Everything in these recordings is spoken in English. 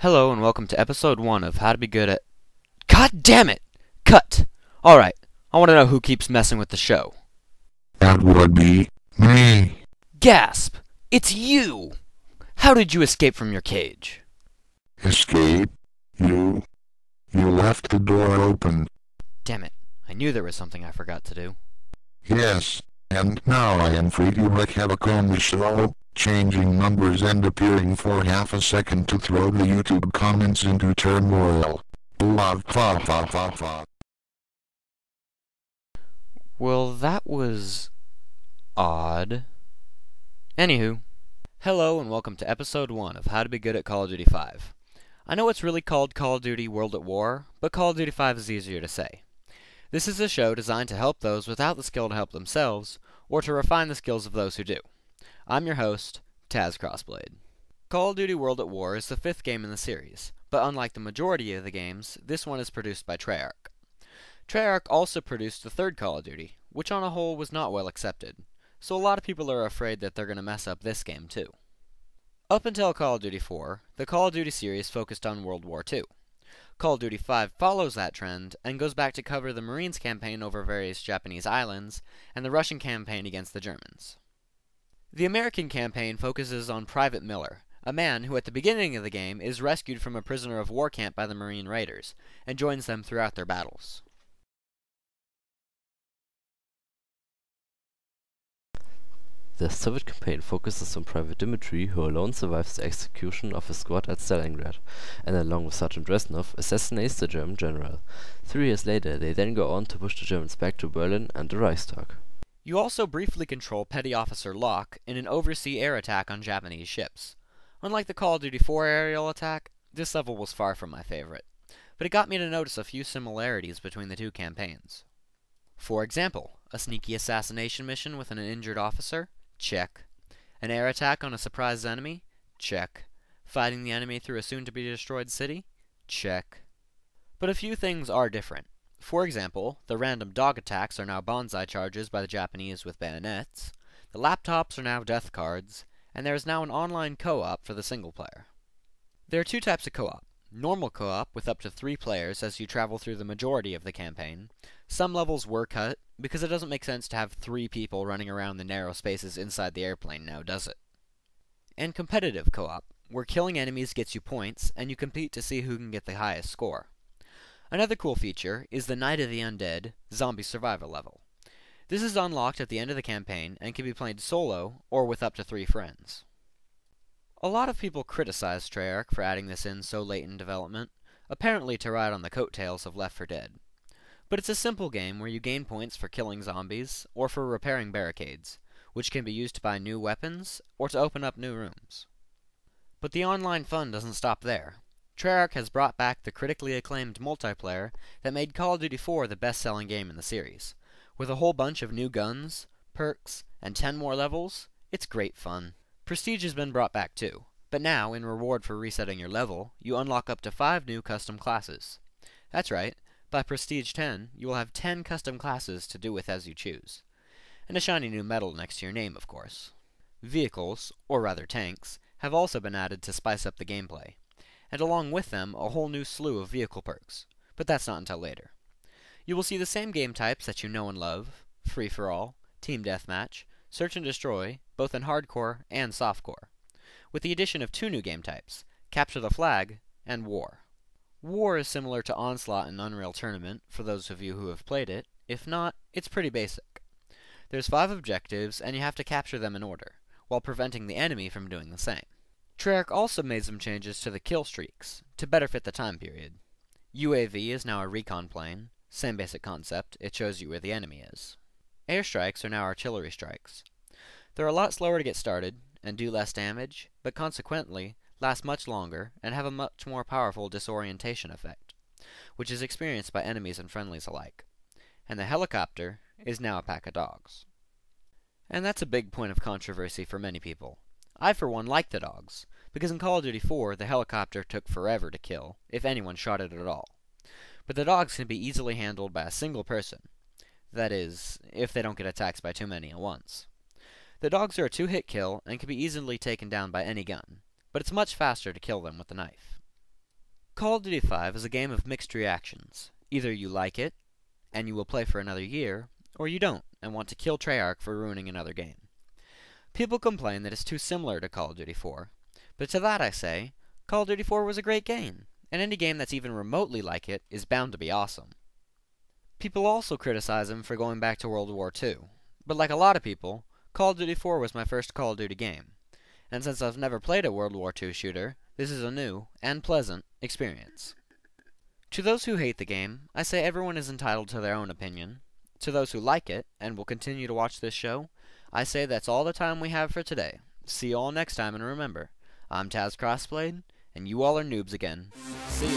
Hello and welcome to episode 1 of How to Be Good at... God damn it! Cut! Alright, I want to know who keeps messing with the show. That would be me. Gasp! It's you! How did you escape from your cage? Escape? You left the door open. Damn it, I knew there was something I forgot to do. Yes, and now I am free to wreak havoc on the show, changing numbers and appearing for half a second to throw the YouTube comments into turmoil. Blah, blah, blah, blah, blah. Well, that was... odd. Anywho, hello and welcome to episode 1 of How to Be Good at Call of Duty 5. I know it's really called Call of Duty World at War, but Call of Duty 5 is easier to say. This is a show designed to help those without the skill to help themselves, or to refine the skills of those who do. I'm your host, Taz Crossblade. Call of Duty World at War is the 5th game in the series, but unlike the majority of the games, this one is produced by Treyarch. Treyarch also produced the 3rd Call of Duty, which on a whole was not well accepted, so a lot of people are afraid that they're going to mess up this game too. Up until Call of Duty 4, the Call of Duty series focused on World War II. Call of Duty 5 follows that trend and goes back to cover the Marines campaign over various Japanese islands and the Russian campaign against the Germans. The American campaign focuses on Private Miller, a man who at the beginning of the game is rescued from a prisoner of war camp by the Marine Raiders, and joins them throughout their battles. The Soviet campaign focuses on Private Dmitri, who alone survives the execution of his squad at Stalingrad, and along with Sergeant Reznov, assassinates the German general. 3 years later, they then go on to push the Germans back to Berlin and the Reichstag. You also briefly control Petty Officer Locke in an oversea air attack on Japanese ships. Unlike the Call of Duty 4 aerial attack, this level was far from my favorite, but it got me to notice a few similarities between the two campaigns. For example, a sneaky assassination mission with an injured officer? Check. An air attack on a surprise enemy? Check. Fighting the enemy through a soon-to-be-destroyed city? Check. But a few things are different. For example, the random dog attacks are now bonsai charges by the Japanese with bayonets, the laptops are now death cards, and there is now an online co-op for the single player. There are 2 types of co-op. Normal co-op with up to 3 players as you travel through the majority of the campaign. Some levels were cut, because it doesn't make sense to have 3 people running around the narrow spaces inside the airplane now, does it? And competitive co-op, where killing enemies gets you points, and you compete to see who can get the highest score. Another cool feature is the Night of the Undead Zombie Survivor level. This is unlocked at the end of the campaign, and can be played solo, or with up to 3 friends. A lot of people criticize Treyarch for adding this in so late in development, apparently to ride on the coattails of Left 4 Dead. But it's a simple game where you gain points for killing zombies, or for repairing barricades, which can be used to buy new weapons, or to open up new rooms. But the online fun doesn't stop there. Treyarch has brought back the critically acclaimed multiplayer that made Call of Duty 4 the best-selling game in the series. With a whole bunch of new guns, perks, and 10 more levels, it's great fun. Prestige has been brought back too, but now, in reward for resetting your level, you unlock up to 5 new custom classes. That's right, by Prestige 10, you will have 10 custom classes to do with as you choose. And a shiny new medal next to your name, of course. Vehicles, or rather tanks, have also been added to spice up the gameplay, and along with them, a whole new slew of vehicle perks, but that's not until later. You will see the same game types that you know and love: free-for-all, team deathmatch, search and destroy, both in hardcore and softcore, with the addition of 2 new game types: capture the flag and war. War is similar to Onslaught and Unreal Tournament, for those of you who have played it. If not, it's pretty basic. There's 5 objectives, and you have to capture them in order, while preventing the enemy from doing the same. Treyarch also made some changes to the kill streaks, to better fit the time period. UAV is now a recon plane, same basic concept, it shows you where the enemy is. Airstrikes are now artillery strikes. They're a lot slower to get started, and do less damage, but consequently, last much longer, and have a much more powerful disorientation effect, which is experienced by enemies and friendlies alike. And the helicopter is now a pack of dogs. And that's a big point of controversy for many people. I for one like the dogs, because in Call of Duty 4 the helicopter took forever to kill, if anyone shot it at all. But the dogs can be easily handled by a single person. That is, if they don't get attacked by too many at once. The dogs are a 2-hit kill, and can be easily taken down by any gun, but it's much faster to kill them with a knife. Call of Duty 5 is a game of mixed reactions. Either you like it, and you will play for another year, or you don't, and want to kill Treyarch for ruining another game. People complain that it's too similar to Call of Duty 4, but to that I say, Call of Duty 4 was a great game, and any game that's even remotely like it is bound to be awesome. People also criticize him for going back to World War II, but like a lot of people, Call of Duty 4 was my first Call of Duty game, and since I've never played a World War II shooter, this is a new, and pleasant, experience. To those who hate the game, I say everyone is entitled to their own opinion. To those who like it, and will continue to watch this show, I say that's all the time we have for today. See you all next time, and remember, I'm Taz Crossblade, and you all are noobs again. See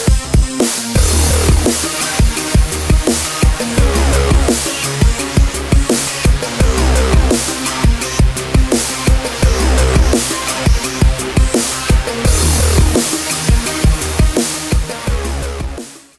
ya.